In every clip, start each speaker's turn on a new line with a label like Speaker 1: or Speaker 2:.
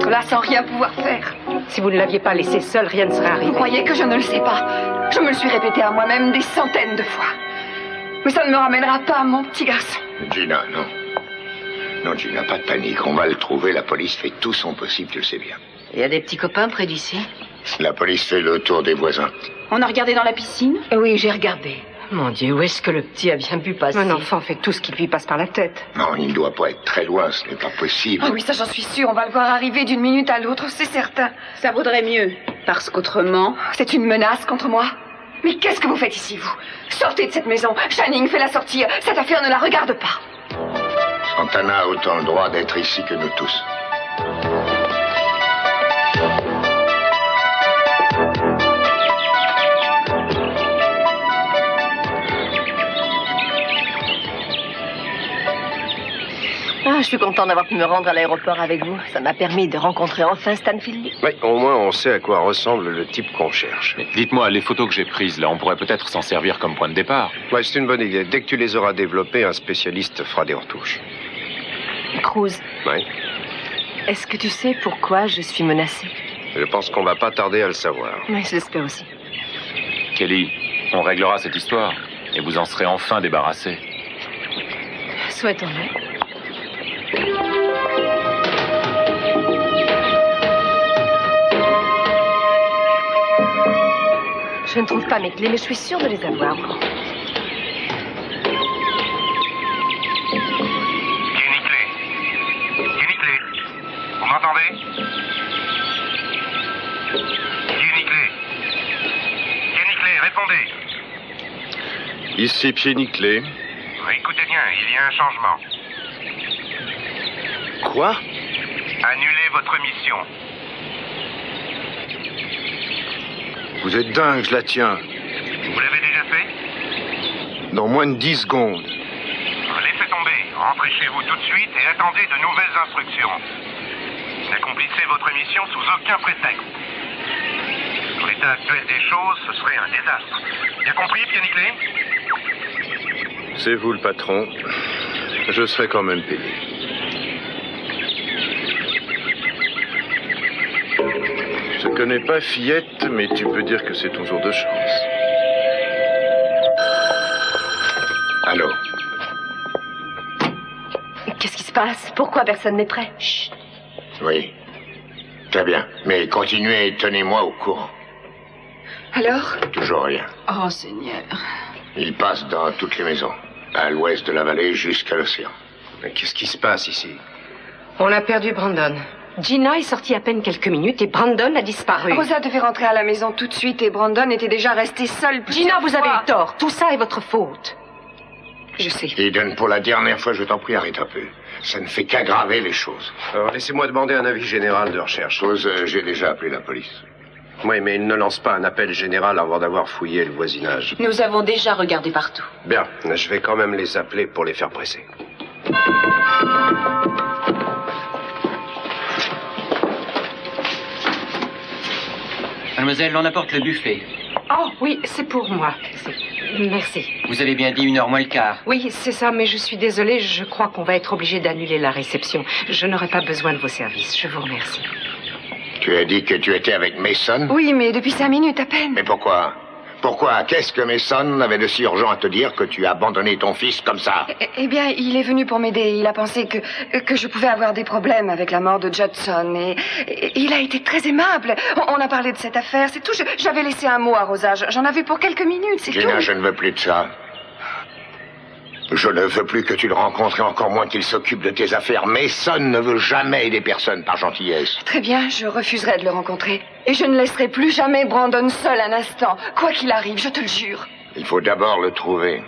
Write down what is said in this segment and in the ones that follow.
Speaker 1: être là sans rien pouvoir faire.
Speaker 2: Si vous ne l'aviez pas laissé seul, rien ne serait arrivé.
Speaker 1: Vous croyez que je ne le sais pas? Je me le suis répété à moi-même des centaines de fois. Mais ça ne me ramènera pas, mon petit garçon.
Speaker 3: Gina, non. Non, Gina, pas de panique. On va le trouver. La police fait tout son possible, tu le sais bien.
Speaker 4: Il y a des petits copains près d'ici?
Speaker 3: La police fait le tour des voisins.
Speaker 1: On a regardé dans la piscine?
Speaker 2: Oui, j'ai regardé.
Speaker 4: Mon Dieu, où est-ce que le petit a bien pu passer?
Speaker 2: Un enfant fait tout ce qui lui passe par la tête.
Speaker 3: Non, il ne doit pas être très loin. Ce n'est pas possible.
Speaker 1: Ah oui, ça j'en suis sûre. On va le voir arriver d'une minute à l'autre, c'est certain.
Speaker 5: Ça vaudrait mieux, parce qu'autrement...
Speaker 1: C'est une menace contre moi? Mais qu'est-ce que vous faites ici, vous? Sortez de cette maison. Channing, fais-la sortir. Cette affaire ne la regarde pas.
Speaker 3: Santana a autant le droit d'être ici que nous tous.
Speaker 4: Ah, je suis content d'avoir pu me rendre à l'aéroport avec vous. Ça m'a permis de rencontrer enfin Stanfield.
Speaker 6: Oui, au moins on sait à quoi ressemble le type qu'on cherche.
Speaker 7: Dites-moi, les photos que j'ai prises, là, on pourrait peut-être s'en servir comme point de départ.
Speaker 6: Ouais, c'est une bonne idée. Dès que tu les auras développées, un spécialiste fera des retouches.
Speaker 4: Cruz,
Speaker 6: Oui.
Speaker 4: est-ce que tu sais pourquoi je suis menacée?
Speaker 6: Je pense qu'on va pas tarder à le savoir.
Speaker 4: Oui, je l'espère aussi.
Speaker 7: Kelly, on réglera cette histoire et vous en serez enfin débarrassé.
Speaker 4: Souhaitons-le. Je ne trouve pas mes clés, mais je suis sûre de les avoir.
Speaker 8: Jenny Clay. Jenny Clay. Vous m'entendez? Jenny Clay. Jenny Clay, répondez.
Speaker 6: Ici Pied Nickelé.
Speaker 8: Écoutez bien, il y a un changement.
Speaker 6: Quoi?
Speaker 8: Annulez votre mission.
Speaker 6: Vous êtes dingue, je la tiens.
Speaker 8: Vous l'avez déjà fait?
Speaker 6: Dans moins de 10 secondes.
Speaker 8: Laissez tomber. Rentrez chez vous tout de suite et attendez de nouvelles instructions. Accomplissez votre mission sous aucun prétexte. Dans l'état actuel des choses, ce serait un désastre. Bien compris, Pied Nickelé?
Speaker 6: C'est vous le patron. Je serai quand même payé. Je ne connais pas Fillette, mais tu peux dire que c'est ton jour de chance.
Speaker 3: Allô?
Speaker 4: Qu'est-ce qui se passe? Pourquoi personne n'est prêt? Chut.
Speaker 3: Oui. Très bien. Mais continuez et tenez-moi au courant.
Speaker 1: Alors?
Speaker 3: Toujours rien.
Speaker 5: Oh, Seigneur.
Speaker 3: Il passe dans toutes les maisons. À l'ouest de la vallée jusqu'à l'océan.
Speaker 6: Mais qu'est-ce qui se passe ici?
Speaker 2: On a perdu Brandon. Gina est sortie à peine quelques minutes et Brandon a disparu.
Speaker 1: Rosa devait rentrer à la maison tout de suite et Brandon était déjà resté seul.
Speaker 2: Gina, vous avez
Speaker 1: eu
Speaker 2: eu tort. Tout ça est votre faute.
Speaker 1: Je sais.
Speaker 3: Eden, pour la dernière fois, je t'en prie, arrête un peu. Ça ne fait qu'aggraver les choses.
Speaker 6: Alors laissez-moi demander un avis général de recherche.
Speaker 3: Chose, j'ai déjà appelé la police.
Speaker 6: Oui, mais il ne lance pas un appel général avant d'avoir fouillé le voisinage.
Speaker 5: Nous avons déjà regardé partout.
Speaker 6: Bien, je vais quand même les appeler pour les faire presser.
Speaker 9: Mademoiselle, on apporte le buffet.
Speaker 2: Oh, oui, c'est pour moi. Merci.
Speaker 9: Vous avez bien dit 1h moins le quart.
Speaker 2: Oui, c'est ça, mais je suis désolée. Je crois qu'on va être obligé d'annuler la réception. Je n'aurai pas besoin de vos services. Je vous remercie.
Speaker 3: Tu as dit que tu étais avec Mason?
Speaker 1: Oui, mais depuis 5 minutes à peine.
Speaker 3: Mais pourquoi? Pourquoi? Qu'est-ce que Mason avait de si urgent à te dire que tu as abandonné ton fils comme ça?
Speaker 1: Eh bien, il est venu pour m'aider. Il a pensé que je pouvais avoir des problèmes avec la mort de Judson. Et il a été très aimable. On a parlé de cette affaire, c'est tout. J'avais laissé un mot à Rosa. J'en avais pour quelques minutes, c'est tout.
Speaker 3: Gina, je ne veux plus de ça. Je ne veux plus que tu le rencontres et encore moins qu'il s'occupe de tes affaires. Mason ne veut jamais aider personne par gentillesse.
Speaker 1: Très bien, je refuserai de le rencontrer. Et je ne laisserai plus jamais Brandon seul un instant. Quoi qu'il arrive, je te le jure.
Speaker 3: Il faut d'abord le trouver.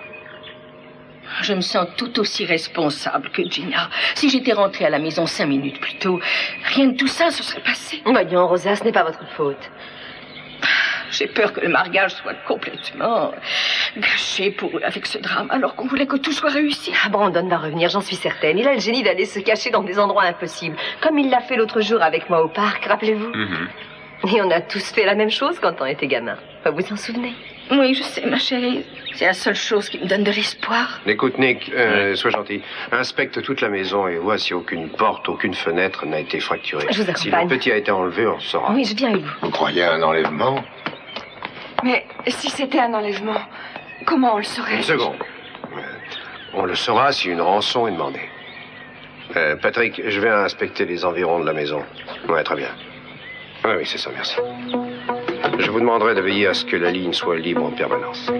Speaker 5: Je me sens tout aussi responsable que Gina. Si j'étais rentrée à la maison 5 minutes plus tôt, rien de tout ça se serait passé.
Speaker 4: Voyons, Rosa, ce n'est pas votre faute.
Speaker 5: J'ai peur que le mariage soit complètement gâché pour eux avec ce drame, alors qu'on voulait que tout soit réussi.
Speaker 4: Ah, Brandon va revenir, j'en suis certaine. Il a le génie d'aller se cacher dans des endroits impossibles, comme il l'a fait l'autre jour avec moi au parc, rappelez-vous? Et on a tous fait la même chose quand on était gamin. Vous vous en souvenez?
Speaker 5: Oui, je sais, ma chérie. C'est la seule chose qui me donne de l'espoir.
Speaker 10: Écoute, Nick, sois gentil. Inspecte toute la maison et vois si aucune porte, aucune fenêtre n'a été fracturée.
Speaker 4: Je vous
Speaker 10: Si
Speaker 4: accompagne.
Speaker 10: le petit a été enlevé, on le saura.
Speaker 4: Oui, je viens avec vous.
Speaker 3: Vous croyez à un enlèvement?
Speaker 1: Mais si c'était un enlèvement, comment on le saurait?
Speaker 10: Une seconde. On le saura si une rançon est demandée. Patrick, je vais inspecter les environs de la maison. Ouais, très bien. Oui, c'est ça, merci. Je vous demanderai de veiller à ce que la ligne soit libre en permanence.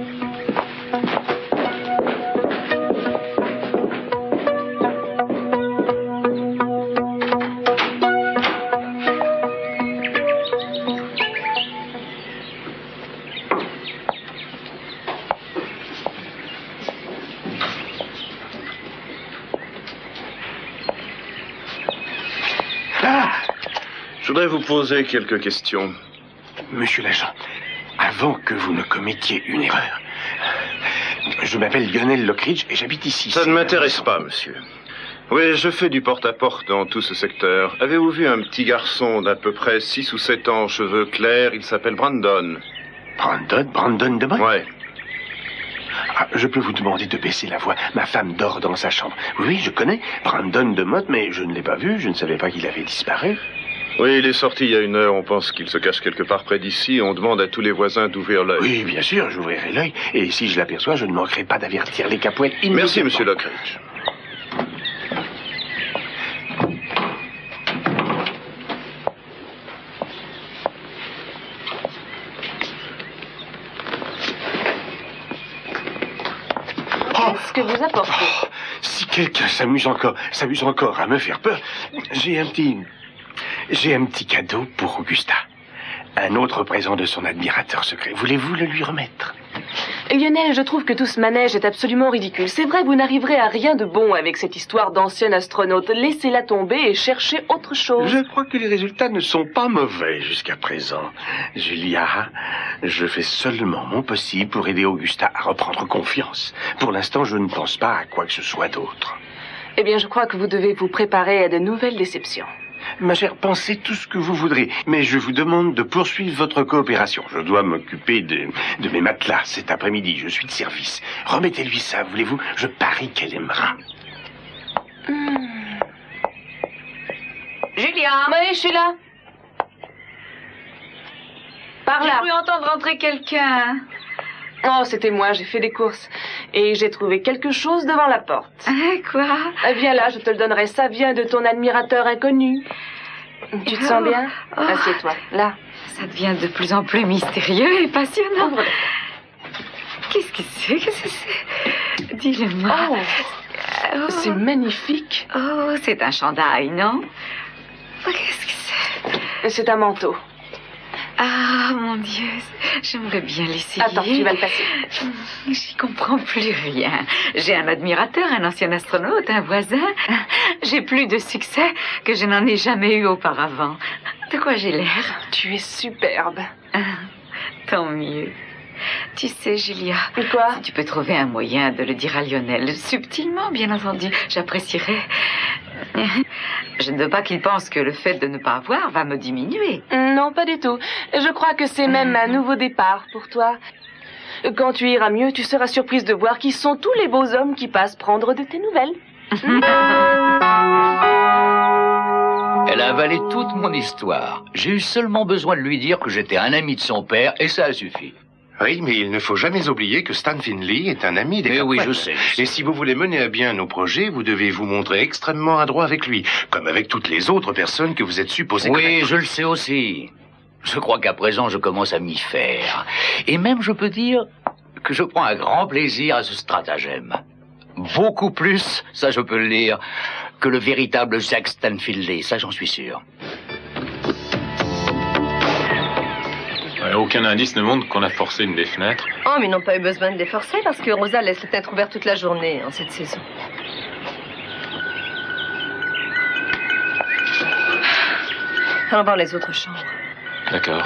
Speaker 6: Je voudrais vous poser quelques questions.
Speaker 11: Monsieur l'agent, avant que vous ne commettiez une erreur, je m'appelle Lionel Lockridge et j'habite ici.
Speaker 6: Ça ne m'intéresse pas, monsieur. Oui, je fais du porte-à-porte dans tout ce secteur. Avez-vous vu un petit garçon d'à peu près 6 ou 7 ans, cheveux clairs? Il s'appelle Brandon.
Speaker 11: Brandon de Mott?
Speaker 6: Ouais.
Speaker 11: Ah, je peux vous demander de baisser la voix. Ma femme dort dans sa chambre. Oui, je connais Brandon de Mott, mais je ne l'ai pas vu. Je ne savais pas qu'il avait disparu.
Speaker 6: Oui, il est sorti il y a 1 heure. On pense qu'il se cache quelque part près d'ici. On demande à tous les voisins d'ouvrir l'œil.
Speaker 11: Oui, bien sûr, j'ouvrirai l'œil. Et si je l'aperçois, je ne manquerai pas d'avertir les Capwell immédiatement.
Speaker 6: Merci, monsieur Lockridge.
Speaker 12: Qu'est-ce que vous apportez?
Speaker 11: Oh, si quelqu'un s'amuse encore à me faire peur, j'ai un petit cadeau pour Augusta. Un autre présent de son admirateur secret. Voulez-vous le lui remettre?
Speaker 12: Lionel, je trouve que tout ce manège est absolument ridicule. C'est vrai, vous n'arriverez à rien de bon avec cette histoire d'ancien astronaute. Laissez-la tomber et cherchez autre chose.
Speaker 11: Je crois que les résultats ne sont pas mauvais jusqu'à présent. Julia, je fais seulement mon possible pour aider Augusta à reprendre confiance. Pour l'instant, je ne pense pas à quoi que ce soit d'autre.
Speaker 12: Eh bien, je crois que vous devez vous préparer à de nouvelles déceptions.
Speaker 11: Ma chère, pensez tout ce que vous voudrez, mais je vous demande de poursuivre votre coopération. Je dois m'occuper de mes matelas cet après-midi. Je suis de service. Remettez-lui ça, voulez-vous? Je parie qu'elle aimera.
Speaker 4: Julia!
Speaker 12: Oui, je suis là. Par là.
Speaker 4: J'ai cru entendre rentrer quelqu'un.
Speaker 12: Oh, c'était moi, j'ai fait des courses. Et j'ai trouvé quelque chose devant la porte.
Speaker 4: Quoi?
Speaker 12: Viens là, je te le donnerai. Ça vient de ton admirateur inconnu. Tu te sens bien? Assieds-toi, là.
Speaker 4: Ça devient de plus en plus mystérieux et passionnant. Qu'est-ce que c'est? Qu'est-ce que c'est? Dis-le-moi.
Speaker 12: Oh, c'est magnifique.
Speaker 4: Oh, c'est un chandail, non? Qu'est-ce que c'est?
Speaker 12: C'est un manteau.
Speaker 4: Ah, mon Dieu, j'aimerais bien l'essayer.
Speaker 12: Attends, tu vas le passer.
Speaker 4: J'y comprends plus rien. J'ai un admirateur, un ancien astronaute, un voisin. J'ai plus de succès que je n'en ai jamais eu auparavant. De quoi j'ai l'air?
Speaker 12: Tu es superbe.
Speaker 4: Tant mieux. Tu sais, Julia,
Speaker 12: quoi?
Speaker 4: Si tu peux trouver un moyen de le dire à Lionel, subtilement, bien entendu, j'apprécierais. Je ne veux pas qu'il pense que le fait de ne pas avoir va me diminuer.
Speaker 12: Non, pas du tout. Je crois que c'est même un nouveau départ pour toi. Quand tu iras mieux, tu seras surprise de voir qui sont tous les beaux hommes qui passent prendre de tes nouvelles.
Speaker 13: Elle a avalé toute mon histoire. J'ai eu seulement besoin de lui dire que j'étais un ami de son père et ça a suffi.
Speaker 14: Oui, mais il ne faut jamais oublier que Stan Finley est un ami des
Speaker 13: Mais oui,
Speaker 14: Capwell.
Speaker 13: je sais.
Speaker 14: Et si vous voulez mener à bien nos projets, vous devez vous montrer extrêmement adroit avec lui, comme avec toutes les autres personnes que vous êtes supposé
Speaker 13: Oui,
Speaker 14: connaître.
Speaker 13: je le sais aussi. Je crois qu'à présent, je commence à m'y faire. Et même, je peux dire que je prends un grand plaisir à ce stratagème. Beaucoup plus, ça je peux le dire, que le véritable Jack Stanfield, ça j'en suis sûr.
Speaker 7: Aucun indice ne montre qu'on a forcé une des fenêtres.
Speaker 4: Oh, mais ils n'ont pas eu besoin de les forcer parce que Rosa laisse les fenêtres ouvertes toute la journée en cette saison. Allons voir les autres chambres.
Speaker 7: D'accord.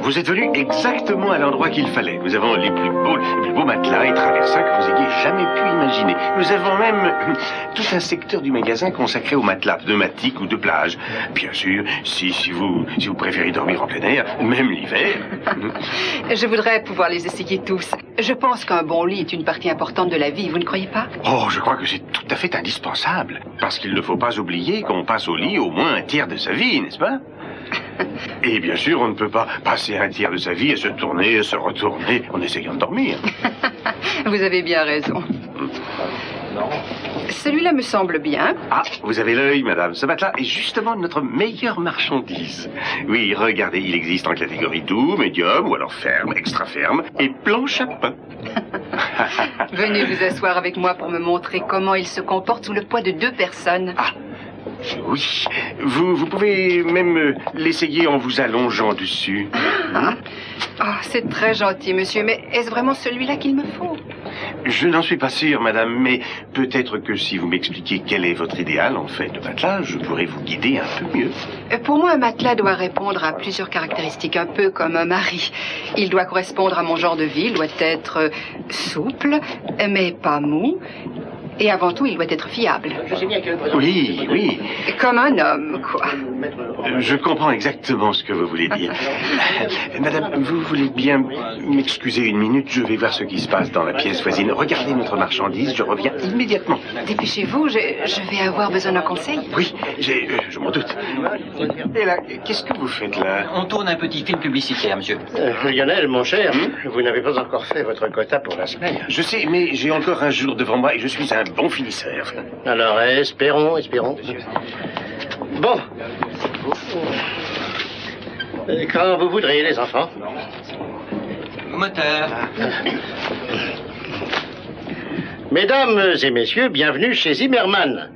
Speaker 11: vous êtes venu exactement à l'endroit qu'il fallait. Nous avons les plus beaux matelas et traversins que vous ayez jamais pu imaginer. Nous avons même tout un secteur du magasin consacré aux matelas pneumatiques ou de plage. Bien sûr, si vous préférez dormir en plein air, même l'hiver.
Speaker 15: Je voudrais pouvoir les essayer tous. Je pense qu'un bon lit est une partie importante de la vie, vous ne croyez pas?
Speaker 11: Oh, je crois que c'est tout à fait indispensable. Parce qu'il ne faut pas oublier qu'on passe au lit au moins un tiers de sa vie, n'est-ce pas? Et bien sûr, on ne peut pas passer un tiers de sa vie à se tourner, à se retourner en essayant de dormir.
Speaker 15: Vous avez bien raison. Celui-là me semble bien.
Speaker 11: Ah, vous avez l'œil, madame. Ce matelas est justement notre meilleure marchandise. Oui, regardez, il existe en catégorie doux, médium, ou alors ferme, extra ferme, et planche à pain.
Speaker 15: Venez vous asseoir avec moi pour me montrer comment il se comporte sous le poids de 2 personnes.
Speaker 11: Ah, oui. Vous pouvez même l'essayer en vous allongeant dessus.
Speaker 15: Oh, c'est très gentil, monsieur, mais est-ce vraiment celui-là qu'il me faut?
Speaker 11: Je n'en suis pas sûr, madame, mais peut-être que si vous m'expliquez quel est votre idéal, en fait, de matelas, je pourrais vous guider un peu mieux.
Speaker 15: Pour moi, un matelas doit répondre à plusieurs caractéristiques, un peu comme un mari. Il doit correspondre à mon genre de vie, il doit être souple, mais pas mou. Et avant tout, il doit être fiable.
Speaker 11: Oui, oui.
Speaker 15: Comme un homme, quoi.
Speaker 11: Je comprends exactement ce que vous voulez dire. Madame, vous voulez bien m'excuser une minute? Je vais voir ce qui se passe dans la pièce voisine. Regardez notre marchandise, je reviens immédiatement.
Speaker 15: Dépêchez-vous, je vais avoir besoin d'un conseil.
Speaker 11: Oui, je m'en doute. Et là, qu'est-ce que vous faites là?
Speaker 9: On tourne un petit film publicitaire, monsieur.
Speaker 3: Lionel, mon cher, vous n'avez pas encore fait votre quota pour la semaine.
Speaker 11: Je sais, mais j'ai encore un jour devant moi et je suis un bon finisseur.
Speaker 3: Alors, espérons. Bon. Quand vous voudrez, les enfants.
Speaker 9: Moteur.
Speaker 3: Mesdames et messieurs, bienvenue chez Zimmermann,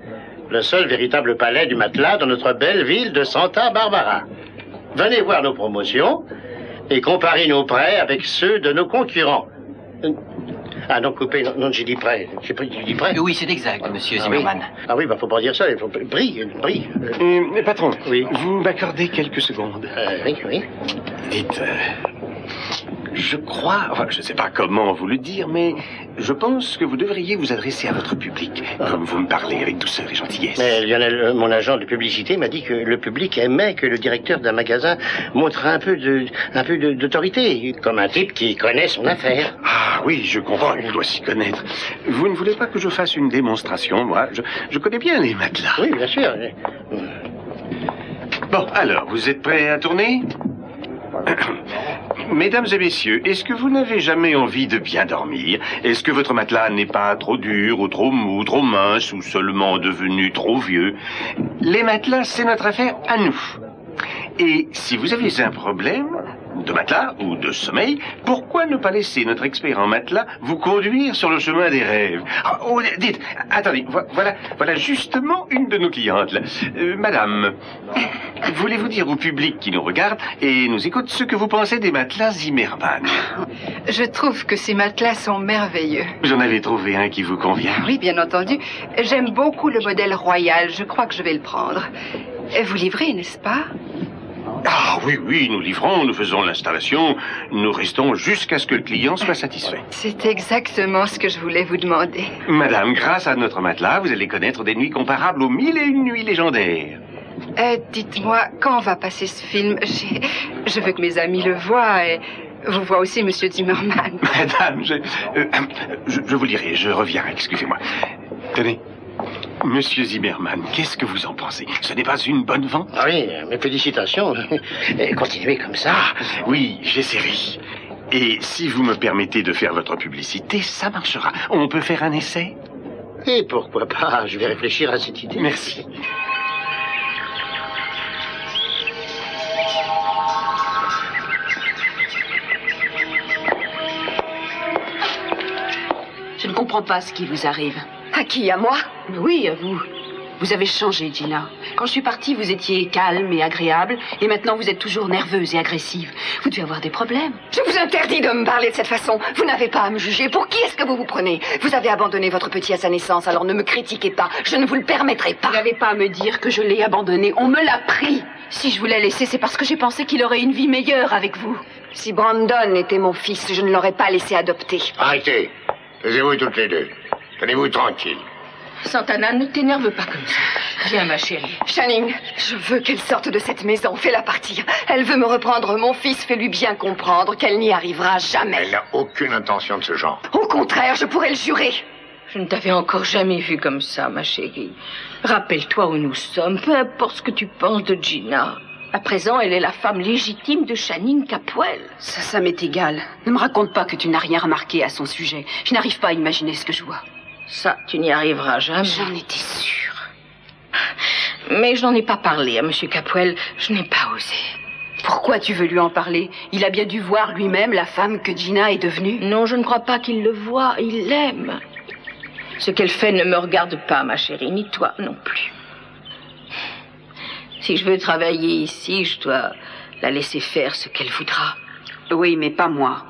Speaker 3: le seul véritable palais du matelas dans notre belle ville de Santa Barbara. Venez voir nos promotions et comparer nos prêts avec ceux de nos concurrents. Ah non, coupé, non, j'ai dit prêt. J'ai dit prêt.
Speaker 9: Oui, c'est exact, monsieur Zimmermann.
Speaker 3: Oui, bah faut pas dire ça, il faut... Brille.
Speaker 11: Patron,
Speaker 3: oui.
Speaker 11: Vous m'accordez quelques secondes?
Speaker 3: Oui.
Speaker 11: Dites, je crois, enfin, je ne sais pas comment vous le dire, mais je pense que vous devriez vous adresser à votre public, comme vous me parlez avec douceur et gentillesse.
Speaker 3: Mais Lionel, mon agent de publicité m'a dit que le public aimait que le directeur d'un magasin montre un peu d'autorité, comme un type qui connaît son affaire.
Speaker 11: Ah oui, je comprends, il doit s'y connaître. Vous ne voulez pas que je fasse une démonstration? Moi, je connais bien les matelas.
Speaker 3: Oui, bien sûr.
Speaker 11: Bon, alors, vous êtes prêts à tourner? Mesdames et messieurs, est-ce que vous n'avez jamais envie de bien dormir? Est-ce que votre matelas n'est pas trop dur ou trop mou, trop mince ou seulement devenu trop vieux? Les matelas, c'est notre affaire à nous. Et si vous avez un problème de matelas ou de sommeil, pourquoi ne pas laisser notre expert en matelas vous conduire sur le chemin des rêves? Oh, dites, attendez, voilà justement une de nos clientes. Là. Madame, voulez-vous dire au public qui nous regarde et nous écoute ce que vous pensez des matelas Zimmermann?
Speaker 15: Je trouve que ces matelas sont merveilleux.
Speaker 11: Vous en avez trouvé un qui vous convient?
Speaker 15: Oui, bien entendu. J'aime beaucoup le modèle royal. Je crois que je vais le prendre. Vous livrez, n'est-ce pas?
Speaker 11: Ah oui, nous livrons, nous faisons l'installation, nous restons jusqu'à ce que le client soit satisfait.
Speaker 15: C'est exactement ce que je voulais vous demander.
Speaker 11: Madame, grâce à notre matelas, vous allez connaître des nuits comparables aux 1001 nuits légendaires.
Speaker 15: Dites-moi, quand on va passer ce film? Je veux que mes amis le voient et vous voient aussi, monsieur Zimmermann.
Speaker 11: Madame, je vous dirai, je reviens, excusez-moi. Tenez. Monsieur Zimmermann, qu'est-ce que vous en pensez? Ce n'est pas une bonne vente?
Speaker 3: Ah oui, mes félicitations. Continuez comme ça.
Speaker 11: Ah, oui, j'essaierai. Et si vous me permettez de faire votre publicité, ça marchera. On peut faire un essai?
Speaker 3: Et pourquoi pas? Je vais réfléchir à cette idée.
Speaker 11: Merci.
Speaker 16: Je ne comprends pas ce qui vous arrive.
Speaker 1: À qui? À moi?
Speaker 16: Oui, à vous. Vous avez changé, Gina. Quand je suis partie, vous étiez calme et agréable, et maintenant vous êtes toujours nerveuse et agressive. Vous devez avoir des problèmes.
Speaker 1: Je vous interdis de me parler de cette façon. Vous n'avez pas à me juger. Pour qui est-ce que vous vous prenez? Vous avez abandonné votre petit à sa naissance, alors ne me critiquez pas. Je ne vous le permettrai pas.
Speaker 16: Vous n'avez pas à me dire que je l'ai abandonné. On me l'a pris. Si je voulais laisser, c'est parce que j'ai pensé qu'il aurait une vie meilleure avec vous.
Speaker 1: Si Brandon était mon fils, je ne l'aurais pas laissé adopter.
Speaker 3: Arrêtez. Taisez-vous toutes les deux. Tenez-vous tranquille.
Speaker 5: Santana, ne t'énerve pas comme ça. Viens, ma chérie.
Speaker 1: Channing, je veux qu'elle sorte de cette maison. Fais-la partir. Elle veut me reprendre mon fils. Fais-lui bien comprendre qu'elle n'y arrivera jamais.
Speaker 3: Elle n'a aucune intention de ce genre.
Speaker 1: Au contraire, je pourrais le jurer.
Speaker 5: Je ne t'avais encore jamais vue comme ça, ma chérie. Rappelle-toi où nous sommes, peu importe ce que tu penses de Gina. À présent, elle est la femme légitime de Channing Capwell.
Speaker 16: Ça m'est égal. Ne me raconte pas que tu n'as rien remarqué à son sujet. Je n'arrive pas à imaginer ce que je vois.
Speaker 5: Ça, tu n'y arriveras jamais.
Speaker 16: J'en étais sûre.
Speaker 5: Mais je n'en ai pas parlé à M. Capwell. Je n'ai pas osé.
Speaker 16: Pourquoi tu veux lui en parler? Il a bien dû voir lui-même la femme que Gina est devenue.
Speaker 5: Non, je ne crois pas qu'il le voie. Il l'aime. Ce qu'elle fait ne me regarde pas, ma chérie, ni toi non plus. Si je veux travailler ici, je dois la laisser faire ce qu'elle voudra.
Speaker 16: Oui, mais pas moi.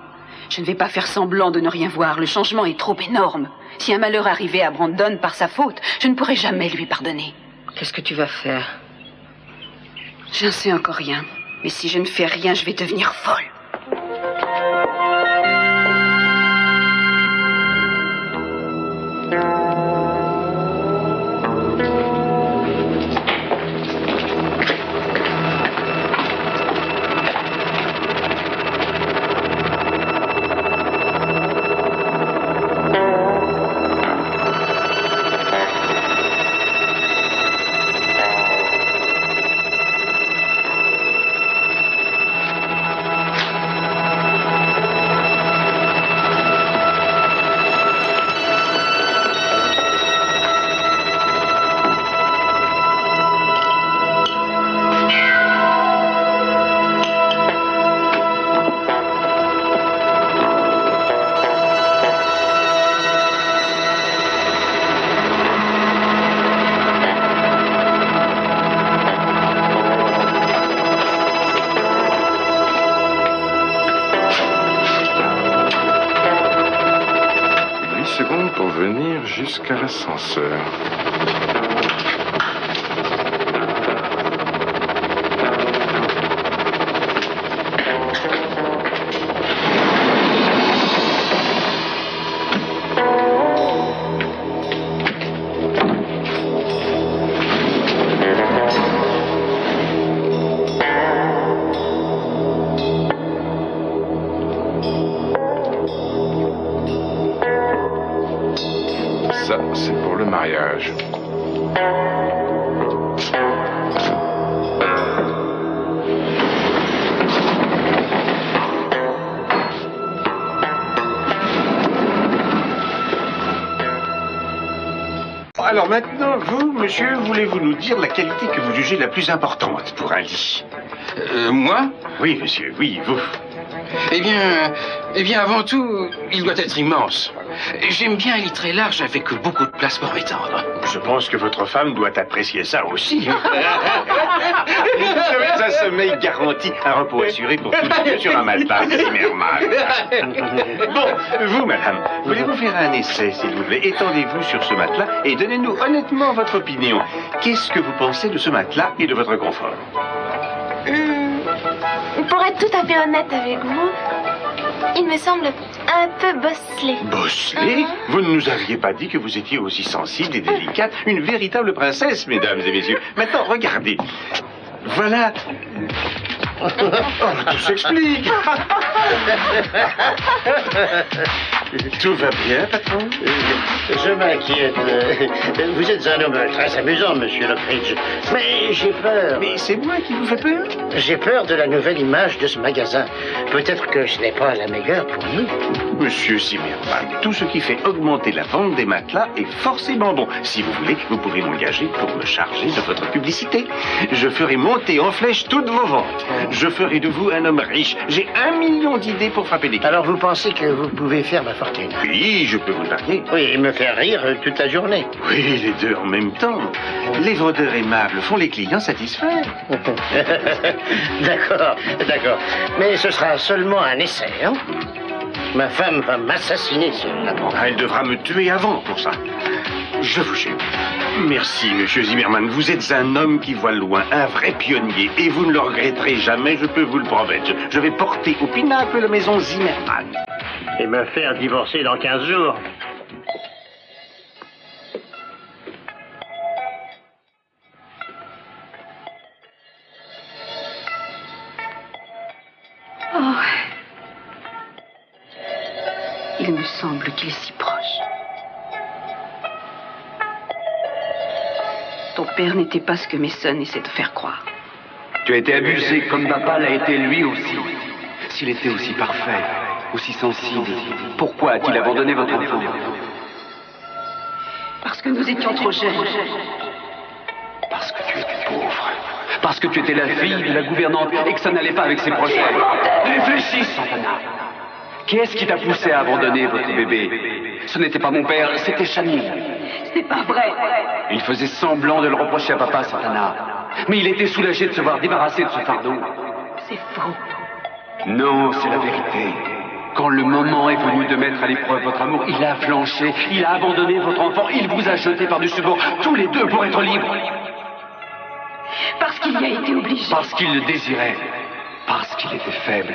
Speaker 16: Je ne vais pas faire semblant de ne rien voir. Le changement est trop énorme. Si un malheur arrivait à Brandon par sa faute, je ne pourrais jamais lui pardonner.
Speaker 5: Qu'est-ce que tu vas faire?
Speaker 16: Je ne sais encore rien. Mais si je ne fais rien, je vais devenir folle.
Speaker 6: Pour venir jusqu'à l'ascenseur. Ça, c'est pour le mariage.
Speaker 11: Alors maintenant, vous, monsieur, voulez-vous nous dire la qualité que vous jugez la plus importante pour un lit?
Speaker 17: Moi?
Speaker 11: Oui, monsieur, oui, vous.
Speaker 17: Eh bien, avant tout, il doit être immense. J'aime bien un lit très large avec beaucoup de place pour m'étendre.
Speaker 11: Je pense que votre femme doit apprécier ça aussi. Vous avez un sommeil garanti, un repos assuré pour tous les deux sur un matelas, Zimmermann. Bon, vous, madame, voulez-vous faire un essai, s'il vous plaît? Étendez-vous sur ce matelas et donnez-nous honnêtement votre opinion. Qu'est-ce que vous pensez de ce matelas et de votre confort?
Speaker 18: Pour être tout à fait honnête avec vous, il me semble un peu bosselé.
Speaker 11: Bosselé? Vous ne nous aviez pas dit que vous étiez aussi sensible et délicate. Une véritable princesse, mesdames et messieurs. Maintenant, regardez. Voilà. Oh, tout s'explique. Tout va bien, patron?
Speaker 3: Je m'inquiète. Vous êtes un homme très amusant, monsieur Lockridge. Mais j'ai peur.
Speaker 11: Mais c'est moi qui vous fais peur?
Speaker 3: J'ai peur de la nouvelle image de ce magasin. Peut-être que ce n'est pas la meilleure pour nous.
Speaker 11: Monsieur Zimmermann, tout ce qui fait augmenter la vente des matelas est forcément bon. Si vous voulez, vous pouvez m'engager pour me charger de votre publicité. Je ferai monter en flèche toutes vos ventes. Je ferai de vous un homme riche. J'ai 1 million d'idées pour frapper des clients.
Speaker 3: Alors vous pensez que vous pouvez faire ma fortune?
Speaker 11: Oui, je peux vous le parier.
Speaker 3: Oui, et me faire rire toute la journée.
Speaker 11: Oui, les deux en même temps. Les vendeurs aimables font les clients satisfaits.
Speaker 3: D'accord, d'accord. Mais ce sera seulement un essai, hein? Ma femme va m'assassiner si elle l'apprend.
Speaker 11: Elle devra me tuer avant pour ça. Je vous jure. Merci, monsieur Zimmerman. Vous êtes un homme qui voit loin, un vrai pionnier. Et vous ne le regretterez jamais, je peux vous le promettre. Je vais porter au pinacle la maison Zimmerman.
Speaker 3: Et me faire divorcer dans 15 jours.
Speaker 16: Oh. Il me semble qu'il est si proche. Ton père n'était pas ce que Mason essaie de faire croire.
Speaker 19: Tu as été abusé comme papa l'a été lui aussi. S'il était aussi parfait, aussi sensible, pourquoi a-t-il abandonné votre enfant?
Speaker 16: Parce que nous étions trop jeunes.
Speaker 19: Parce que tu étais pauvre. Parce que tu étais la fille de la gouvernante et que ça n'allait pas avec ses projets. Réfléchis, Santana. Qui est-ce qui t'a poussé à abandonner votre bébé? Ce n'était pas mon père, c'était Channing.
Speaker 16: Ce n'est pas vrai.
Speaker 19: Il faisait semblant de le reprocher à papa, Santana. Mais il était soulagé de se voir débarrassé de ce fardeau.
Speaker 16: C'est faux.
Speaker 19: Non, c'est la vérité. Quand le moment est venu de mettre à l'épreuve votre amour, il a flanché, il a abandonné votre enfant, il vous a jeté par-dessus bord, tous les deux pour être libres.
Speaker 16: Parce qu'il y a été obligé.
Speaker 19: Parce qu'il le désirait. Parce qu'il était faible.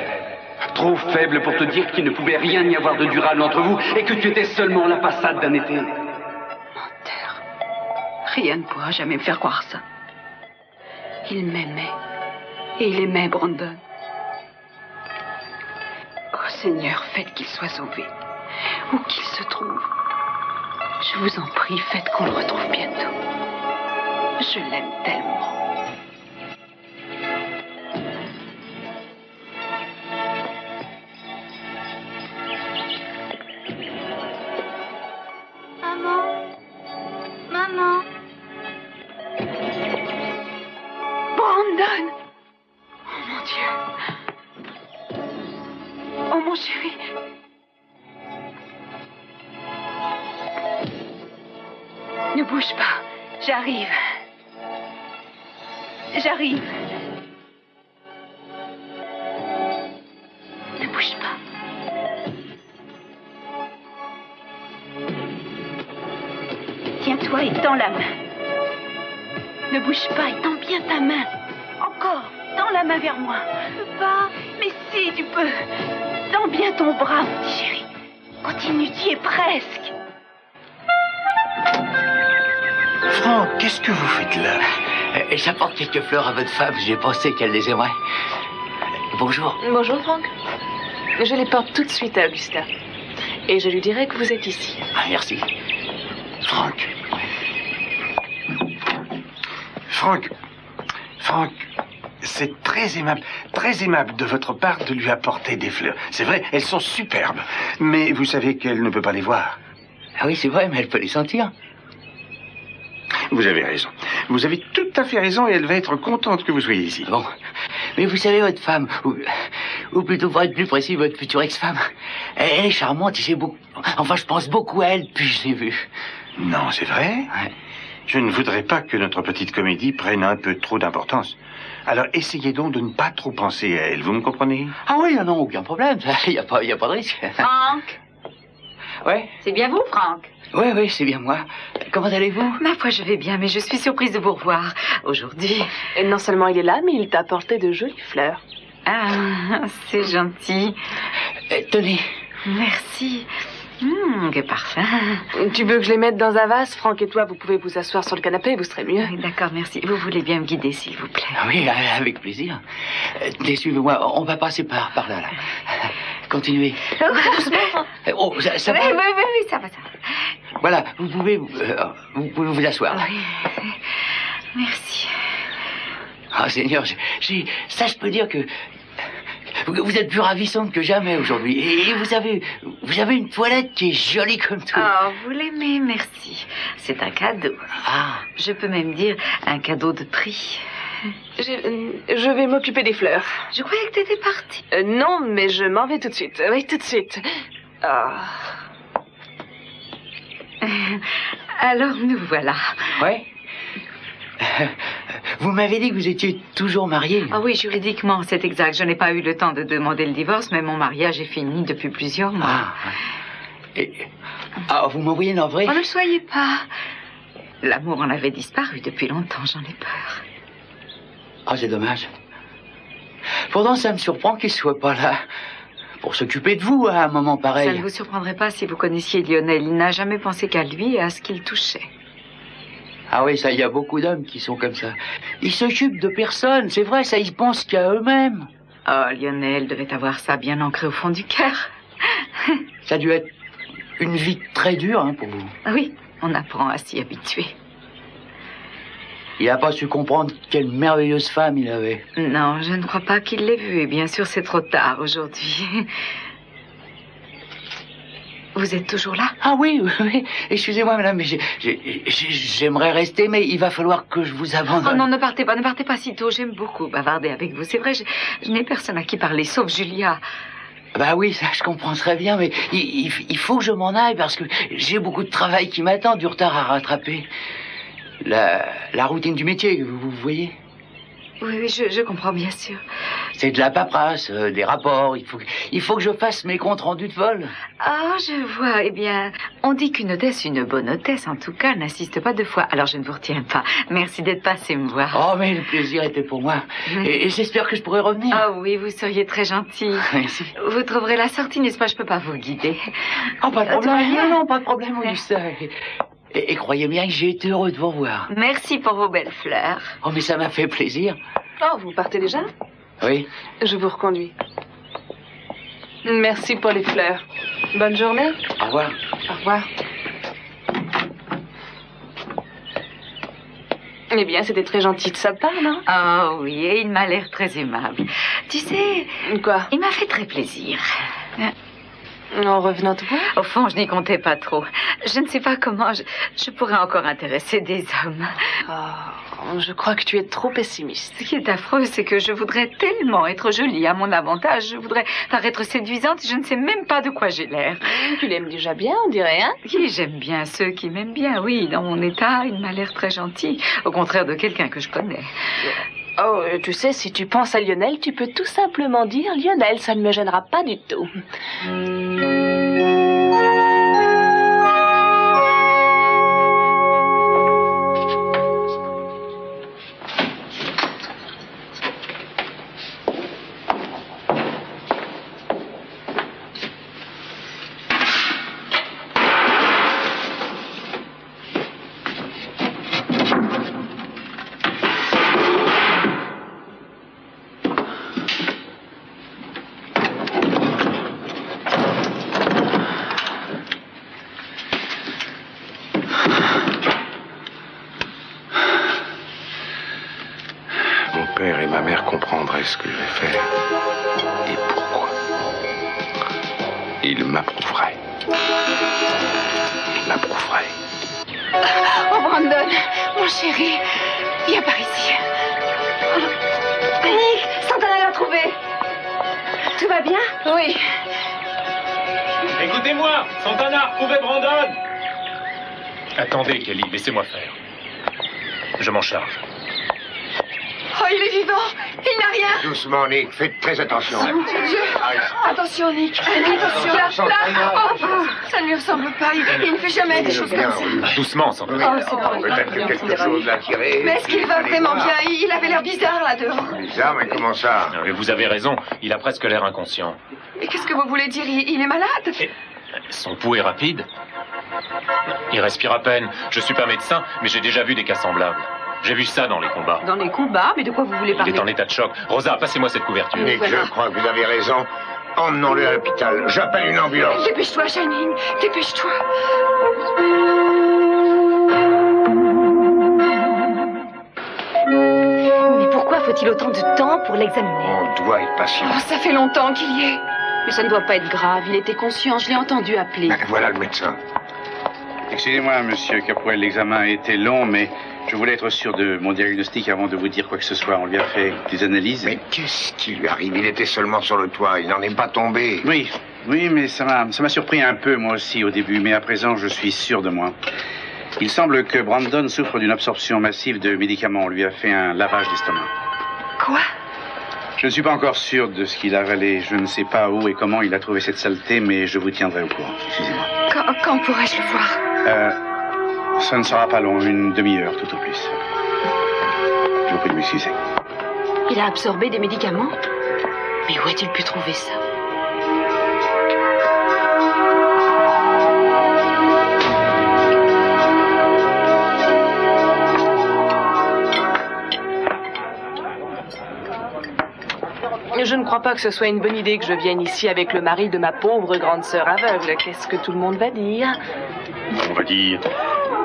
Speaker 19: Trop faible pour te dire qu'il ne pouvait rien y avoir de durable entre vous et que tu étais seulement la passade d'un été.
Speaker 16: Menteur. Rien ne pourra jamais me faire croire ça. Il m'aimait. Et il aimait Brandon. Oh Seigneur, faites qu'il soit sauvé. Où qu'il se trouve. Je vous en prie, faites qu'on le retrouve bientôt. Je l'aime tellement.
Speaker 18: Maman.
Speaker 16: Brandon! Oh mon Dieu! Oh mon chéri! Ne bouge pas, j'arrive. J'arrive. Ne bouge pas. Tiens-toi et tends la main. Ne bouge pas et tends bien ta main. Encore, tends la main vers moi. Je peux pas. Mais si, tu peux. Tends bien ton bras, mon petit chéri. Continue, tu y es presque.
Speaker 11: Franck, qu'est-ce que vous faites là?
Speaker 13: J'apporte quelques fleurs à votre femme. J'ai pensé qu'elle les aimerait. Bonjour.
Speaker 12: Bonjour, Franck. Je les porte tout de suite à Augusta. Et je lui dirai que vous êtes ici.
Speaker 13: Ah, merci.
Speaker 11: Franck, c'est très aimable de votre part de lui apporter des fleurs. C'est vrai, elles sont superbes. Mais vous savez qu'elle ne peut pas les voir.
Speaker 13: Ah oui, c'est vrai, mais elle peut les sentir.
Speaker 11: Vous avez raison. Vous avez tout à fait raison et elle va être contente que vous soyez ici.
Speaker 13: Bon. Mais vous savez, votre femme, ou plutôt pour être plus précis, votre future ex-femme, elle est charmante et j'ai beaucoup... Enfin, je pense beaucoup à elle depuis que je l'ai vue.
Speaker 11: Non, c'est vrai?
Speaker 13: Ouais.
Speaker 11: Je ne voudrais pas que notre petite comédie prenne un peu trop d'importance. Alors, essayez donc de ne pas trop penser à elle, vous me comprenez?
Speaker 13: Ah oui, non, aucun problème. Il n'y a pas de risque.
Speaker 4: Franck?
Speaker 13: Ouais?
Speaker 4: C'est bien vous, Franck?
Speaker 13: Oui, c'est bien moi. Comment allez-vous?
Speaker 4: Ma foi, je vais bien, mais je suis surprise de vous revoir aujourd'hui.
Speaker 12: Et non seulement il est là, mais il t'a apporté de jolies fleurs.
Speaker 4: Ah, c'est gentil.
Speaker 13: Tenez.
Speaker 4: Merci. Quel parfum.
Speaker 12: Tu veux que je les mette dans un vase? Franck et toi, vous pouvez vous asseoir sur le canapé, vous serez mieux.
Speaker 4: D'accord, merci. Vous voulez bien me guider, s'il vous plaît?
Speaker 13: Ah oui, avec plaisir. Suivez-moi, on va passer par là. Continuez. Oh, ça va?
Speaker 4: Oui, ça va.
Speaker 13: Voilà, vous pouvez vous asseoir.
Speaker 4: Oui. Merci.
Speaker 13: Ah, Seigneur, je peux dire que vous êtes plus ravissante que jamais aujourd'hui. Et vous avez une toilette qui est jolie comme tout.
Speaker 4: Oh, vous l'aimez, merci. C'est un cadeau.
Speaker 13: Ah.
Speaker 4: Je peux même dire un cadeau de prix.
Speaker 12: Je vais m'occuper des fleurs.
Speaker 4: Je croyais que t'étais partie.
Speaker 12: Non, mais je m'en vais tout de suite. Oui, tout de suite.
Speaker 4: Alors, nous voilà.
Speaker 13: Ouais. Vous m'avez dit que vous étiez toujours mariée.
Speaker 4: Ah oui, juridiquement, c'est exact. Je n'ai pas eu le temps de demander le divorce, mais mon mariage est fini depuis plusieurs mois.
Speaker 13: Vous m'envoyez une vraie?
Speaker 4: Oh, ne soyez pas. L'amour en avait disparu depuis longtemps, j'en ai peur.
Speaker 13: Ah, c'est dommage. Pourtant, ça me surprend qu'il soit pas là pour s'occuper de vous à un moment pareil.
Speaker 4: Ça ne vous surprendrait pas si vous connaissiez Lionel. Il n'a jamais pensé qu'à lui et à ce qu'il touchait.
Speaker 13: Ah oui, ça, il y a beaucoup d'hommes qui sont comme ça. Ils s'occupent de personne, c'est vrai, ça, ils pensent qu'à eux-mêmes.
Speaker 4: Oh, Lionel devait avoir ça bien ancré au fond du cœur.
Speaker 13: Ça a dû être une vie très dure, hein, pour vous.
Speaker 4: Oui, on apprend à s'y habituer.
Speaker 13: Il n'a pas su comprendre quelle merveilleuse femme il avait.
Speaker 4: Non, je ne crois pas qu'il l'ait vue. Et bien sûr, c'est trop tard aujourd'hui. Vous êtes toujours là?
Speaker 13: Ah oui, oui. Excusez-moi, madame, mais j'aimerais rester, mais il va falloir que je vous abandonne.
Speaker 4: Oh non, ne partez pas si tôt. J'aime beaucoup bavarder avec vous. C'est vrai, je n'ai personne à qui parler, sauf Julia.
Speaker 13: Bah oui, ça je comprends très bien, mais il faut que je m'en aille parce que j'ai beaucoup de travail qui m'attend, du retard à rattraper. La routine du métier, vous voyez?
Speaker 4: Oui, je comprends bien sûr.
Speaker 13: C'est de la paperasse, des rapports, il faut que je fasse mes comptes rendus de vol.
Speaker 4: Ah, je vois. Eh bien, on dit qu'une hôtesse, une bonne hôtesse en tout cas, n'insiste pas deux fois. Alors je ne vous retiens pas. Merci d'être passé me voir.
Speaker 13: Oh, mais le plaisir était pour moi. Et j'espère que je pourrai revenir.
Speaker 4: Ah oui, vous seriez très gentil.
Speaker 13: Merci.
Speaker 4: Vous trouverez la sortie, n'est-ce pas? Je peux pas vous guider.
Speaker 13: Oh, pas de problème. Non, pas de problème, Augusta. Et croyez bien que j'ai été heureux de vous revoir.
Speaker 4: Merci pour vos belles fleurs.
Speaker 13: Oh, mais ça m'a fait plaisir.
Speaker 12: Oh, vous partez déjà?
Speaker 13: Oui.
Speaker 12: Je vous reconduis. Merci pour les fleurs. Bonne journée.
Speaker 13: Au revoir.
Speaker 12: Au revoir. Eh bien, c'était très gentil de sa part, non?
Speaker 4: Oh oui, et il m'a l'air très aimable. Tu sais...
Speaker 12: Quoi?
Speaker 4: Il m'a fait très plaisir.
Speaker 12: En revenant te voir?
Speaker 4: Au fond, je n'y comptais pas trop. Je ne sais pas comment je pourrais encore intéresser des hommes.
Speaker 12: Oh, je crois que tu es trop pessimiste.
Speaker 4: Ce qui est affreux, c'est que je voudrais tellement être jolie à mon avantage. Je voudrais paraître séduisante. Je ne sais même pas de quoi j'ai l'air.
Speaker 12: Tu l'aimes déjà bien, on dirait, hein?
Speaker 4: Oui, j'aime bien ceux qui m'aiment bien. Oui, dans mon état, il m'a l'air très gentil. Au contraire de quelqu'un que je connais.
Speaker 12: Oh, tu sais, si tu penses à Lionel, tu peux tout simplement dire Lionel, ça ne me gênera pas du tout.
Speaker 10: Ce que je vais faire et pourquoi. Il m'approuverait. Il m'approuverait.
Speaker 18: Oh, Brandon, mon chéri, viens par ici. Nick, Santana l'a trouvé. Tout va bien? Oui.
Speaker 7: Écoutez-moi, Santana, retrouvez Brandon. Attendez, Kelly, laissez-moi faire. Je m'en charge.
Speaker 1: Oh, il est vivant. Il n'a rien.
Speaker 10: Doucement, Nick. Faites très attention.
Speaker 1: Oh, mon Dieu. Attention, Nick. Attention. Là. Oh, ça ne lui ressemble pas. Il ne fait jamais des choses comme ça.
Speaker 7: Doucement, Santana.
Speaker 10: Peut-être que quelque chose l'a tiré.
Speaker 1: Mais est-ce qu'il va vraiment bien? Il avait l'air bizarre là-dehors.
Speaker 10: Bizarre, mais comment ça?
Speaker 7: Mais vous avez raison. Il a presque l'air inconscient.
Speaker 1: Mais qu'est-ce que vous voulez dire? Il est malade?
Speaker 7: Son pouls est rapide. Il respire à peine. Je suis pas médecin, mais j'ai déjà vu des cas semblables. J'ai vu ça dans les combats.
Speaker 2: Dans les combats? Mais de quoi vous voulez parler?
Speaker 7: Il est en état de choc. Rosa, passez-moi cette couverture.
Speaker 10: Nick, je crois que vous avez raison. Emmenons-le à l'hôpital. J'appelle une ambulance.
Speaker 1: Dépêche-toi, Shining. Dépêche-toi.
Speaker 2: Mais pourquoi faut-il autant de temps pour l'examiner?
Speaker 10: On doit être patient.
Speaker 1: Oh, ça fait longtemps qu'il y est.
Speaker 12: Mais ça ne doit pas être grave. Il était conscient. Je l'ai entendu appeler.
Speaker 10: Voilà le médecin.
Speaker 19: Excusez-moi, monsieur Capoel, l'examen a été long, mais je voulais être sûr de mon diagnostic avant de vous dire quoi que ce soit. On lui a fait des analyses.
Speaker 10: Mais qu'est-ce qui lui arrive? Il était seulement sur le toit, il n'en est pas tombé.
Speaker 19: Oui, mais ça m'a surpris un peu, moi aussi, au début. Mais à présent, je suis sûr de moi. Il semble que Brandon souffre d'une absorption massive de médicaments. On lui a fait un lavage d'estomac.
Speaker 1: Quoi?
Speaker 19: Je ne suis pas encore sûr de ce qu'il a avalé. Je ne sais pas où et comment il a trouvé cette saleté, mais je vous tiendrai au courant. Excusez-moi.
Speaker 1: Quand pourrais-je le voir?
Speaker 19: Ça ne sera pas long, une demi-heure tout au plus. Je vous prie de m'excuser.
Speaker 12: Il a absorbé des médicaments? Mais où a-t-il pu trouver ça? Je ne crois pas que ce soit une bonne idée que je vienne ici avec le mari de ma pauvre grande sœur aveugle. Qu'est-ce que tout le monde va dire?
Speaker 11: On va dire...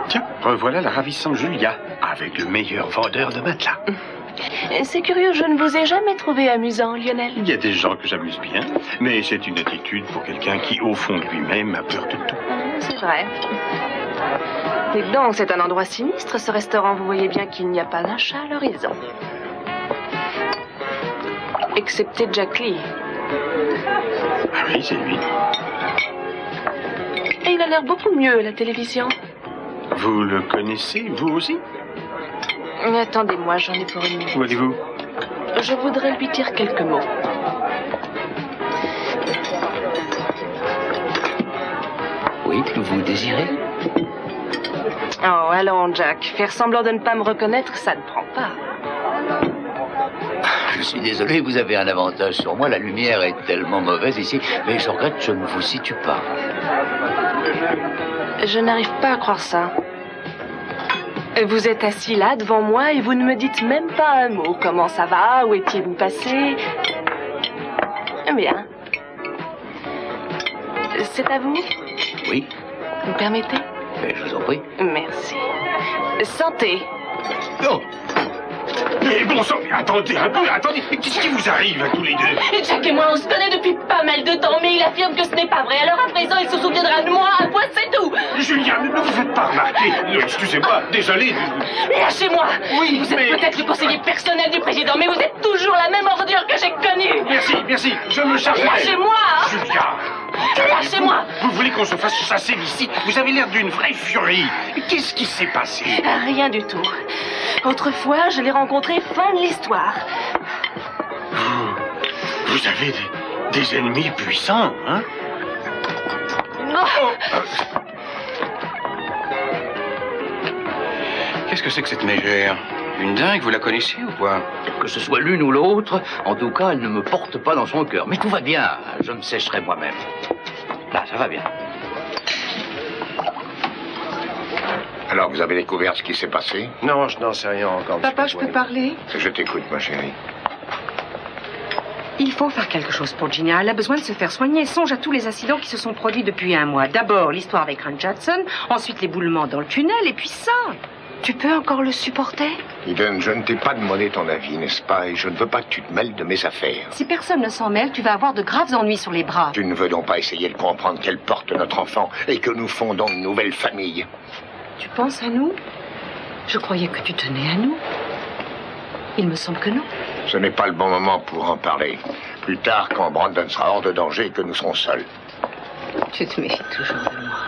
Speaker 11: Tiens, revoilà la ravissante Julia, avec le meilleur vendeur de matelas.
Speaker 12: C'est curieux, je ne vous ai jamais trouvé amusant, Lionel.
Speaker 11: Il y a des gens que j'amuse bien, mais c'est une attitude pour quelqu'un qui, au fond de lui-même, a peur de tout.
Speaker 12: C'est vrai. Dites donc, c'est un endroit sinistre, ce restaurant. Vous voyez bien qu'il n'y a pas un chat à l'horizon. Excepté Jack Lee.
Speaker 11: Ah oui, c'est lui.
Speaker 12: Et il a l'air beaucoup mieux à la télévision.
Speaker 11: Vous le connaissez, vous aussi?
Speaker 12: Attendez-moi, j'en ai pour une minute.
Speaker 11: Où allez-vous?
Speaker 12: Je voudrais lui dire quelques mots.
Speaker 13: Oui, vous désirez?
Speaker 12: Oh, allons, Jack. Faire semblant de ne pas me reconnaître, ça ne prend pas.
Speaker 13: Je suis désolé, vous avez un avantage sur moi. La lumière est tellement mauvaise ici, mais je regrette, je ne vous situe pas.
Speaker 12: Je n'arrive pas à croire ça. Vous êtes assis là, devant moi, et vous ne me dites même pas un mot. Comment ça va? Où étiez-vous passé? Bien. C'est à vous?
Speaker 13: Oui.
Speaker 12: Vous me permettez?
Speaker 13: Je vous en prie.
Speaker 12: Merci. Santé.
Speaker 11: Non. Mais bon sang, attendez un peu, attendez. Qu'est-ce qui vous arrive à tous les deux?
Speaker 12: Jack et moi, on se connaît depuis pas mal de temps, mais il affirme que ce n'est pas vrai. Alors à présent, il se souviendra de moi, à point, c'est tout.
Speaker 11: Julien, ne vous faites pas remarquer. Excusez-moi, désolé.
Speaker 12: Lâchez-moi.
Speaker 11: Oui,
Speaker 12: vous êtes peut-être le conseiller personnel du président, mais vous êtes toujours la même ordure que j'ai connue.
Speaker 11: Merci, je me charge d'elle.
Speaker 12: Lâchez-moi.
Speaker 11: Julia.
Speaker 12: Lâchez-moi.
Speaker 11: Vous voulez qu'on se fasse chasser d'ici? Vous avez l'air d'une vraie furie. Qu'est-ce qui s'est passé?
Speaker 12: Rien du tout. Autrefois, je l'ai rencontré, fin de l'histoire.
Speaker 11: Vous avez des ennemis puissants, hein?
Speaker 17: Qu'est-ce que c'est que cette mégère? Une dingue, vous la connaissez ou quoi?
Speaker 13: Que ce soit l'une ou l'autre, en tout cas, elle ne me porte pas dans son cœur. Mais tout va bien, je me sécherai moi-même. Là, ça va bien.
Speaker 10: Alors, vous avez découvert ce qui s'est passé?
Speaker 20: Non, je n'en sais rien encore.
Speaker 2: Papa, je peux parler?
Speaker 10: Je t'écoute, ma chérie.
Speaker 2: Il faut faire quelque chose pour Gina. Elle a besoin de se faire soigner. Songe à tous les incidents qui se sont produits depuis un mois. D'abord, l'histoire avec Ron Judson, ensuite l'éboulement dans le tunnel, et puis ça. Tu peux encore le supporter?
Speaker 10: Eden, je ne t'ai pas demandé ton avis, n'est-ce pas? Et je ne veux pas que tu te mêles de mes affaires.
Speaker 2: Si personne ne s'en mêle, tu vas avoir de graves ennuis sur les bras.
Speaker 10: Tu ne veux donc pas essayer de comprendre qu'elle porte notre enfant et que nous fondons une nouvelle famille?
Speaker 2: Tu penses à nous? Je croyais que tu tenais à nous. Il me semble que non.
Speaker 10: Ce n'est pas le bon moment pour en parler. Plus tard, quand Brandon sera hors de danger et que nous serons seuls.
Speaker 2: Tu te méfies toujours de moi.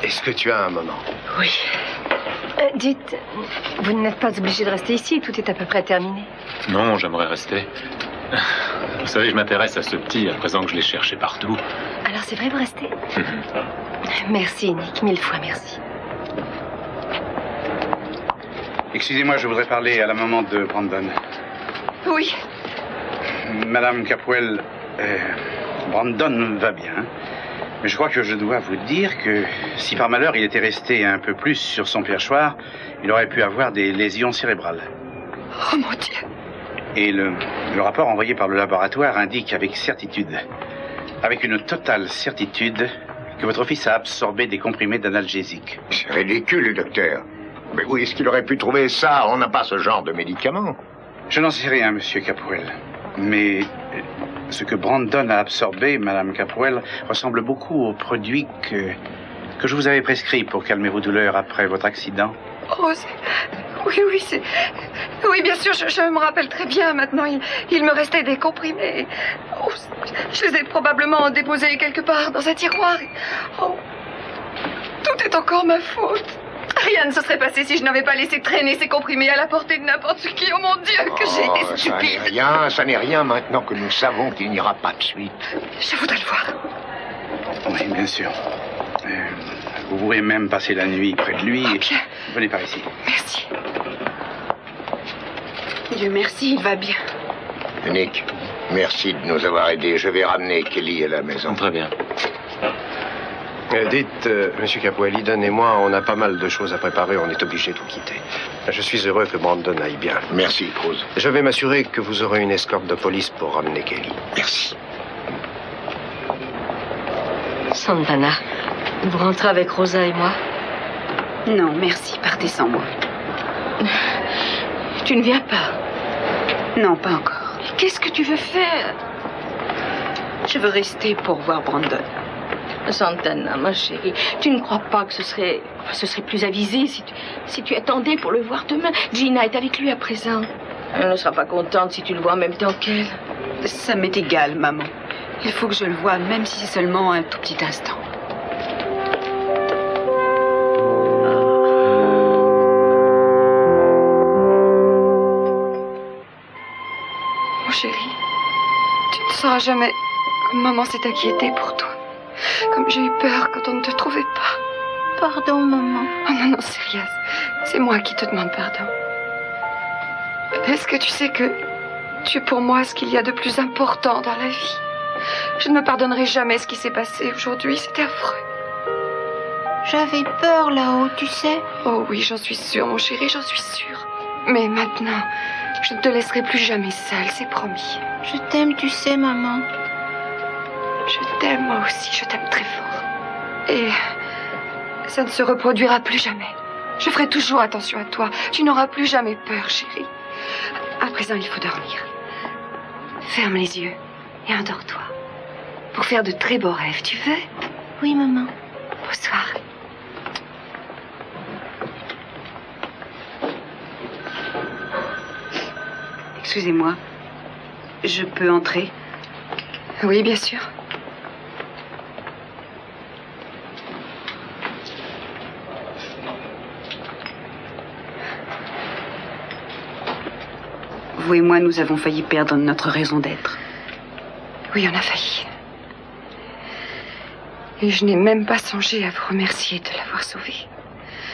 Speaker 10: Est-ce que tu as un moment?
Speaker 2: Oui.
Speaker 21: Dites, vous n'êtes pas obligé de rester ici, tout est à peu près terminé.
Speaker 7: Non, j'aimerais rester. Vous savez, je m'intéresse à ce petit à présent que je l'ai cherché partout.
Speaker 21: Alors c'est vrai, vous restez? Merci, Nick, 1000 fois merci.
Speaker 19: Excusez-moi, je voudrais parler à la maman de Brandon.
Speaker 21: Oui.
Speaker 19: Madame Capwell, Brandon va bien. Mais je crois que je dois vous dire que si par malheur il était resté un peu plus sur son perchoir, il aurait pu avoir des lésions cérébrales.
Speaker 21: Oh mon Dieu.
Speaker 19: Et le rapport envoyé par le laboratoire indique avec certitude, avec une totale certitude, que votre fils a absorbé des comprimés d'analgésiques.
Speaker 10: C'est ridicule, docteur. Mais où est-ce qu'il aurait pu trouver ça? On n'a pas ce genre de médicaments.
Speaker 19: Je n'en sais rien, monsieur Capwell. Mais ce que Brandon a absorbé, Madame Capwell, ressemble beaucoup aux produits que je vous avais prescrits pour calmer vos douleurs après votre accident.
Speaker 1: Oh, oui, c'est... Oui, bien sûr, je me rappelle très bien maintenant. Il me restait des comprimés. Oh, je les ai probablement déposés quelque part dans un tiroir. Oh, tout est encore ma faute. Rien ne se serait passé si je n'avais pas laissé traîner ces comprimés à la portée de n'importe qui. Oh mon Dieu, que j'ai été stupide.
Speaker 10: Ça n'est rien maintenant que nous savons qu'il n'y aura pas de suite.
Speaker 1: Je voudrais le voir.
Speaker 19: Oui, bien sûr. Vous pourrez même passer la nuit près de lui.
Speaker 1: Oh, bien.
Speaker 19: Venez par ici.
Speaker 1: Merci.
Speaker 16: Dieu merci, il va bien.
Speaker 20: Nick, merci de nous avoir aidés. Je vais ramener Kelly à la maison.
Speaker 7: Très bien.
Speaker 10: Dites, Monsieur Capuelli, et moi, on a pas mal de choses à préparer, on est obligé de vous quitter. Je suis heureux que Brandon aille bien.
Speaker 20: Merci, Cruz.
Speaker 10: Je vais m'assurer que vous aurez une escorte de police pour ramener Kelly.
Speaker 20: Merci.
Speaker 21: Santana, vous rentrez avec Rosa et moi?
Speaker 16: Non, merci, partez sans moi. Tu ne viens pas? Non, pas encore.
Speaker 21: Qu'est-ce que tu veux faire?
Speaker 16: Je veux rester pour voir Brandon. Santana, ma chérie, tu ne crois pas que ce serait plus avisé si tu attendais pour le voir demain? Gina est avec lui à présent. Elle ne sera pas contente si tu le vois en même temps qu'elle.
Speaker 21: Ça m'est égal, maman. Il faut que je le voie, même si c'est seulement un tout petit instant.
Speaker 1: Mon chéri, tu ne sauras jamais comme maman s'est inquiétée pour toi. Comme j'ai eu peur quand on ne te trouvait pas.
Speaker 18: Pardon, maman.
Speaker 1: Oh non, non, Sirias. C'est moi qui te demande pardon. Est-ce que tu sais que tu es pour moi ce qu'il y a de plus important dans la vie? Je ne me pardonnerai jamais ce qui s'est passé aujourd'hui. C'était affreux.
Speaker 18: J'avais peur là-haut, tu sais.
Speaker 1: Oh oui, j'en suis sûre, mon chéri, j'en suis sûre. Mais maintenant, je ne te laisserai plus jamais seule, c'est promis.
Speaker 18: Je t'aime, tu sais, maman.
Speaker 1: Je t'aime, moi aussi, je t'aime très fort. Et ça ne se reproduira plus jamais. Je ferai toujours attention à toi. Tu n'auras plus jamais peur, chérie. À présent, il faut dormir. Ferme les yeux et endors-toi. Pour faire de très beaux rêves, tu veux?
Speaker 18: Oui, maman.
Speaker 1: Bonsoir.
Speaker 21: Excusez-moi. Je peux entrer?
Speaker 1: Oui, bien sûr.
Speaker 21: Vous et moi, nous avons failli perdre notre raison d'être.
Speaker 1: Oui, on a failli. Et je n'ai même pas songé à vous remercier de l'avoir sauvé.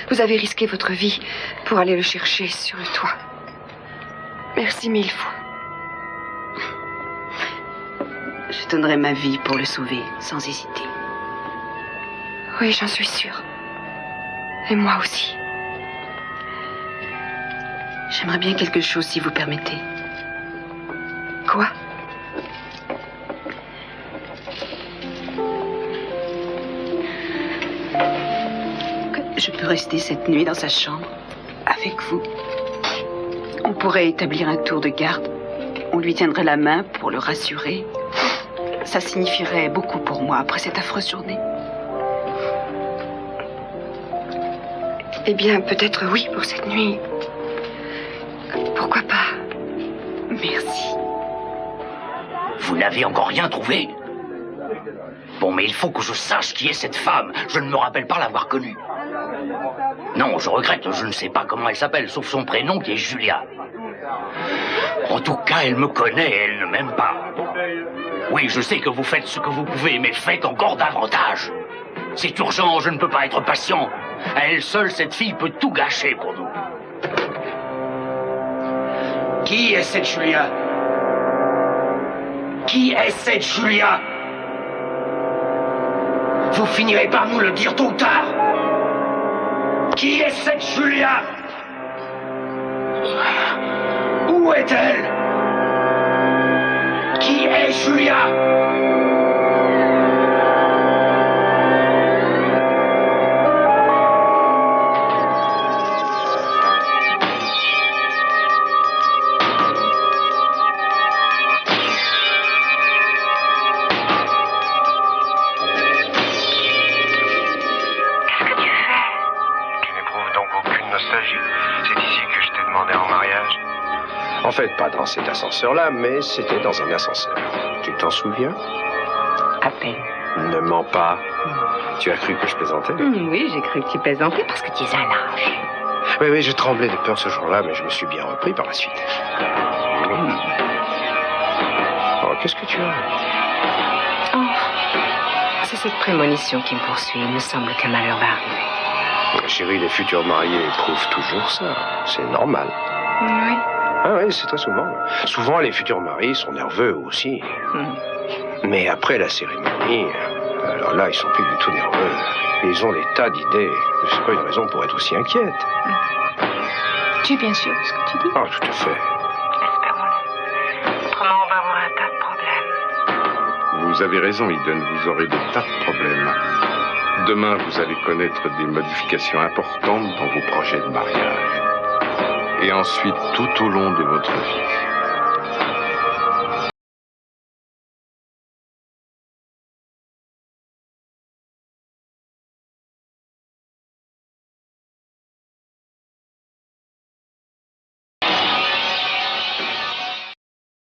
Speaker 1: Vous avez risqué votre vie pour aller le chercher sur le toit. Merci 1000 fois.
Speaker 21: Je donnerai ma vie pour le sauver, sans hésiter.
Speaker 1: Oui, j'en suis sûre. Et moi aussi.
Speaker 21: J'aimerais bien quelque chose, si vous permettez.
Speaker 1: Quoi?
Speaker 21: Je peux rester cette nuit dans sa chambre, avec vous. On pourrait établir un tour de garde. On lui tiendrait la main pour le rassurer. Ça signifierait beaucoup pour moi après cette affreuse journée.
Speaker 1: Eh bien, peut-être oui pour cette nuit. Pourquoi pas?
Speaker 21: Merci.
Speaker 13: Vous n'avez encore rien trouvé? Bon, mais il faut que je sache qui est cette femme. Je ne me rappelle pas l'avoir connue. Non, je regrette, je ne sais pas comment elle s'appelle, sauf son prénom qui est Julia. En tout cas, elle me connaît, elle ne m'aime pas. Oui, je sais que vous faites ce que vous pouvez, mais faites encore davantage. C'est urgent, je ne peux pas être patient. À elle seule, cette fille peut tout gâcher pour nous.
Speaker 17: Qui est cette Julia? Qui est cette Julia? Vous finirez par nous le dire tôt ou tard. Qui est cette Julia? Où est-elle? Qui est Julia?
Speaker 10: En fait, pas dans cet ascenseur-là, mais c'était dans un ascenseur. Tu t'en souviens?
Speaker 21: À peine.
Speaker 10: Ne mens pas. Tu as cru que je plaisantais?
Speaker 21: Oui, j'ai cru que tu plaisantais parce que tu es un lâche.
Speaker 10: Oui, oui, j'ai tremblé de peur ce jour-là, mais je me suis bien repris par la suite. Oh, qu'est-ce que tu as?
Speaker 21: Oh,
Speaker 2: C'est cette prémonition qui me poursuit. Il me semble qu'un malheur va arriver.
Speaker 10: Chérie, les futurs mariés éprouvent toujours ça. C'est normal.
Speaker 2: Oui.
Speaker 10: Ah oui, c'est très souvent. Souvent, les futurs maris sont nerveux aussi. Mais après la cérémonie, alors là, ils sont plus du tout nerveux. Ils ont des tas d'idées. C'est pas une raison pour être aussi inquiète.
Speaker 21: Tu es bien sûr de ce que tu dis?
Speaker 10: Ah, tout à fait.
Speaker 2: Espérons-le. Autrement, on va avoir un tas de problèmes.
Speaker 6: Vous avez raison, Eden, vous aurez des tas de problèmes. Demain, vous allez connaître des modifications importantes dans vos projets de mariage. Et ensuite, tout au long de votre vie.